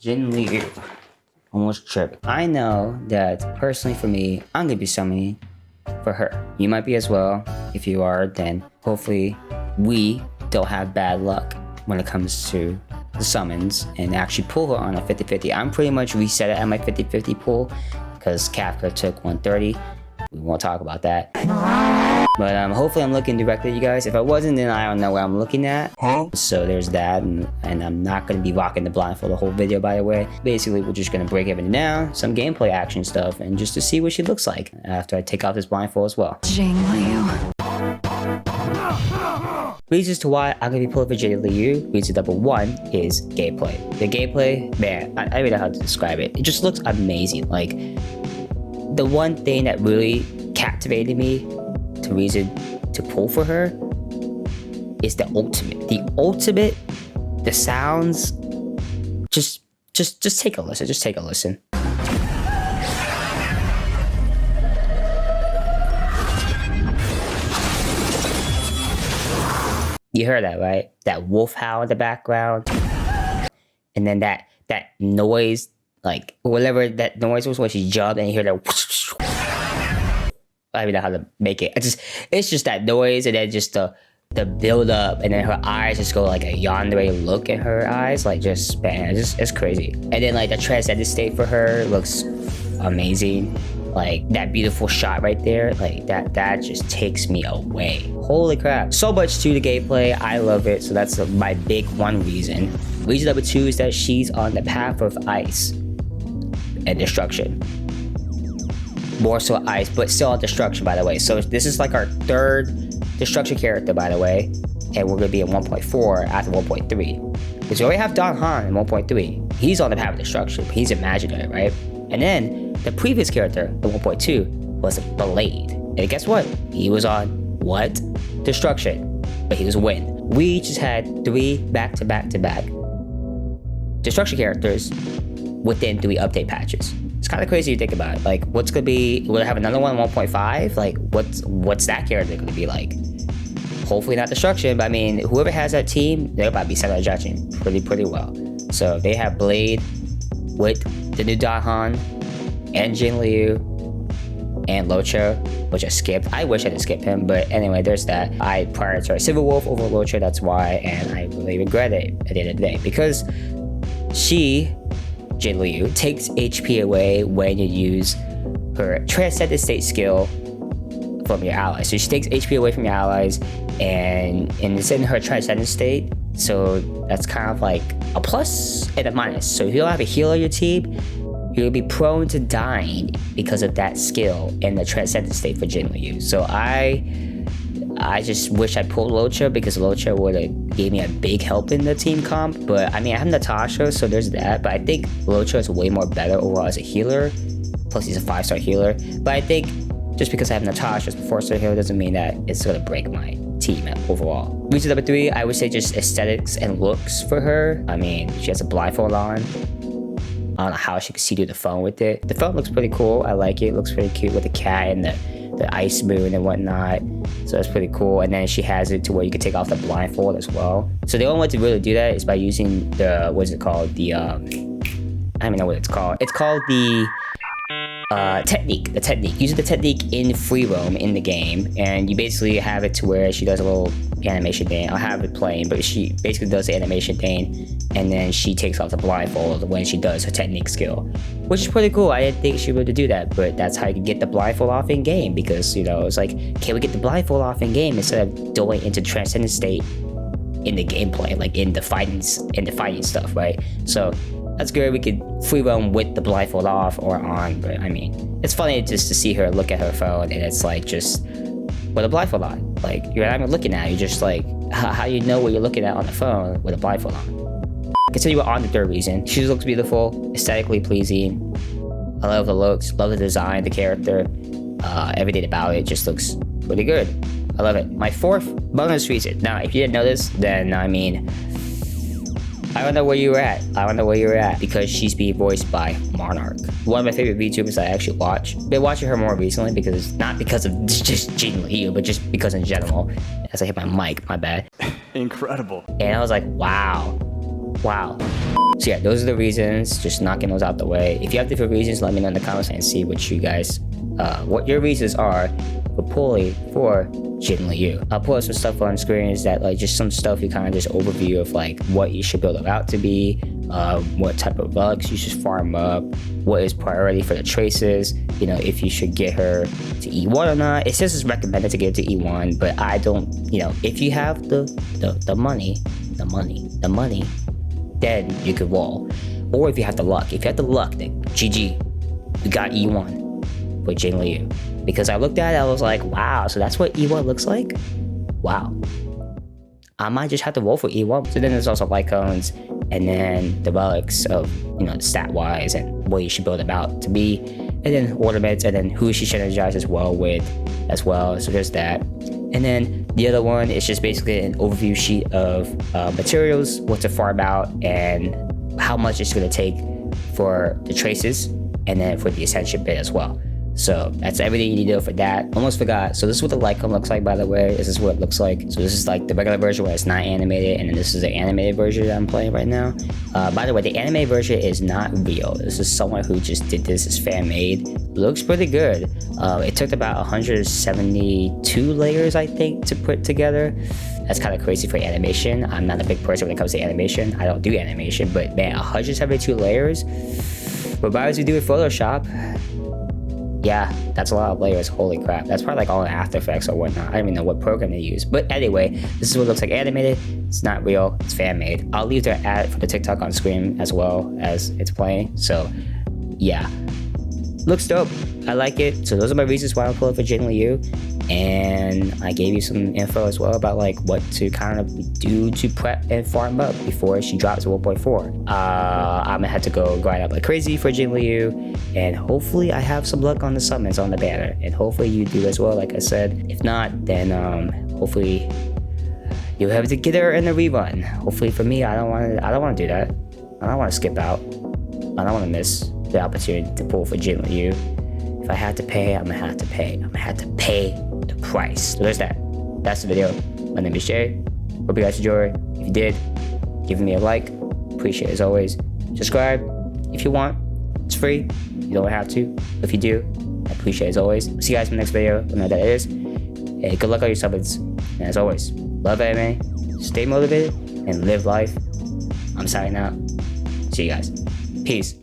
Jingliu. Almost tripped. I know that personally for me, I'm gonna be summoning for her. You might be as well. If you are, then hopefully we don't have bad luck when it comes to the summons and actually pull her on a 50-50. I'm pretty much reset it at my 50-50 pull because Kafka took 130. We won't talk about that. But hopefully I'm looking directly at you guys. If I wasn't, then I don't know what I'm looking at. So there's that, and I'm not going to be rocking the blindfold the whole video, by the way. Basically, we're just going to break everything down, some gameplay action stuff, and just to see what she looks like after I take off this blindfold as well. Jingliu. Reasons to why I'm going to be pulling for Jingliu. Reason number one is gameplay. The gameplay, man, I don't even know how to describe it. It just looks amazing. Like, the one thing that really captivated me to reason to pull for her is the ultimate. The ultimate, the sounds, just take a listen. Just take a listen. You heard that, right? That wolf howl in the background. And then that noise, like whatever that noise was when she jumped and you hear that whoosh. I don't know how to make it. It's just that noise, and then just the build up, and then her eyes just go like a yandere look in her eyes, like just man, it's crazy. And then like the transcendent state for her looks amazing. Like that beautiful shot right there, like that just takes me away. Holy crap. So much to the gameplay. I love it. So that's my big one reason. Reason number two is that she's on the path of ice and destruction. More so ice, but still on destruction, by the way. So this is like our third destruction character, by the way. And we're gonna be at 1.4 after 1.3. Because we already have Don Han in 1.3. He's on the path of destruction. He's imaginary, right? And then the previous character, the 1.2, was Blade. And guess what? He was on what? Destruction. But he was Wind. We just had 3 back-to-back-to-back destruction characters within 3 update patches. It's kind of crazy to think about it. Like, what's gonna be? Will it have another one, 1.5? Like, what's that character gonna be like? Hopefully not destruction, but I mean, whoever has that team, they're about to be set on judging pretty well. So they have Blade with the new Don Han and Jingliu and Locha, which I skipped. I wish I didn't skip him, but anyway, there's that. I prioritized Civil Wolf over Locha, that's why, and I really regret it at the end of the day because she, Jingliu, takes HP away when you use her Transcendent State skill from your allies. So she takes HP away from your allies, and it's in her Transcendent State, so that's kind of like a plus and a minus. So if you don't have a healer on your team, you'll be prone to dying because of that skill in the Transcendent State for Jingliu. So I just wish I pulled Locha because Locha would have gave me a big help in the team comp. But I mean, I have Natasha, so there's that. But I think Locha is way more better overall as a healer. Plus, he's a 5-star healer. But I think just because I have Natasha as a 4-star healer doesn't mean that it's gonna break my team overall. Reason number 3, I would say just aesthetics and looks for her. I mean, she has a blindfold on. I don't know how she can see through the phone with it. The phone looks pretty cool. I like it. It looks pretty cute with the cat and the ice moon and whatnot. So that's pretty cool. And then she has it to where you can take off the blindfold as well. So the only way to really do that is by using the, what is it called? The, I don't even know what it's called. It's called the technique. The technique. Using the technique in free roam in the game. And you basically have it to where she does a little animation thing. I'll have it playing, but she basically does the animation thing. And then she takes off the blindfold when she does her technique skill, which is pretty cool. I didn't think she would do that, but that's how you can get the blindfold off in game, because you know it's like, can we get the blindfold off in game instead of going into Transcendent State in the gameplay, like in the fighting stuff, right? So that's good. We could free roam with the blindfold off or on, but I mean, it's funny just to see her look at her phone and it's like just with a blindfold on. Like you're not even looking at it, you're just like, how you know what you're looking at on the phone with a blindfold on? Continue on the third reason. She looks beautiful, aesthetically pleasing. I love the looks, love the design, the character. Everything about it just looks pretty good. I love it. My fourth bonus reason. Now, if you didn't know this, then I mean, I don't know where you were at. I don't know where you were at because she's being voiced by Monarch. One of my favorite VTubers I actually watch. Been watching her more recently because, not because of just Jingliu, but just because in general. As I hit my mic, my bad. Incredible. And I was like, wow, Wow. So yeah, those are the reasons. Just knocking those out the way. If you have different reasons, let me know in the comments and see what you guys, what your reasons are for pulling for Jingliu. I'll pull up some stuff on screens that like just some stuff you kind of just overview of like what you should build it out to be, what type of relics you should farm up, what is priority for the traces, you know, if you should get her to E1 or not. It says it's recommended to get to E1, but I don't, you know, if you have the money, then you could wall. Or if you have the luck. If you have the luck, then GG, you got E1 for Jingliu. Because I looked at it, I was like, wow, so that's what E1 looks like? Wow. I might just have to roll for E1. So then there's also Lycones, and then the relics of, you know, stat-wise and what you should build them out to be. And then ornaments, and then who she synergizes as well with as well. So there's that. And then the other one is just basically an overview sheet of materials, what to farm out, and how much it's going to take for the traces, and then for the ascension bit as well. So that's everything you need to know for that. Almost forgot. So this is what the Lycone looks like, by the way. This is what it looks like. So this is like the regular version where it's not animated, and then this is the animated version that I'm playing right now. By the way, the animated version is not real. This is someone who just did this as fan made. Looks pretty good. It took about 172 layers, I think, to put together. That's kind of crazy for animation. I'm not a big person when it comes to animation. I don't do animation, but man, 172 layers. But by as we do with Photoshop, yeah, that's a lot of layers. Holy crap. That's probably like all in After Effects or whatnot. I don't even know what program they use. But anyway, this is what it looks like animated. It's not real. It's fan made. I'll leave their ad for the TikTok on screen as well as it's playing. So yeah, looks dope. I like it. So those are my reasons why I'm pulling for Jingliu. And I gave you some info as well about like what to kind of do to prep and farm up before she drops to 1.4. I'm gonna have to go grind up like crazy for Jingliu, and hopefully I have some luck on the summons on the banner, and hopefully you do as well, like I said. If not, then hopefully you'll have to get her in the rerun. Hopefully for me, I don't want to do that. I don't want to skip out. I don't want to miss the opportunity to pull for Jingliu. If I had to pay, I'm gonna have to pay. I'm gonna have to pay the price. So there's that. That's the video. My name is Jay. Hope you guys enjoyed. If you did, give me a like. Appreciate it as always. Subscribe if you want. It's free. You don't have to. If you do, I appreciate it as always. See you guys in the next video. I know that it is. Hey, good luck on your summons. And as always, love anime, stay motivated, and live life. I'm signing out. See you guys. Peace.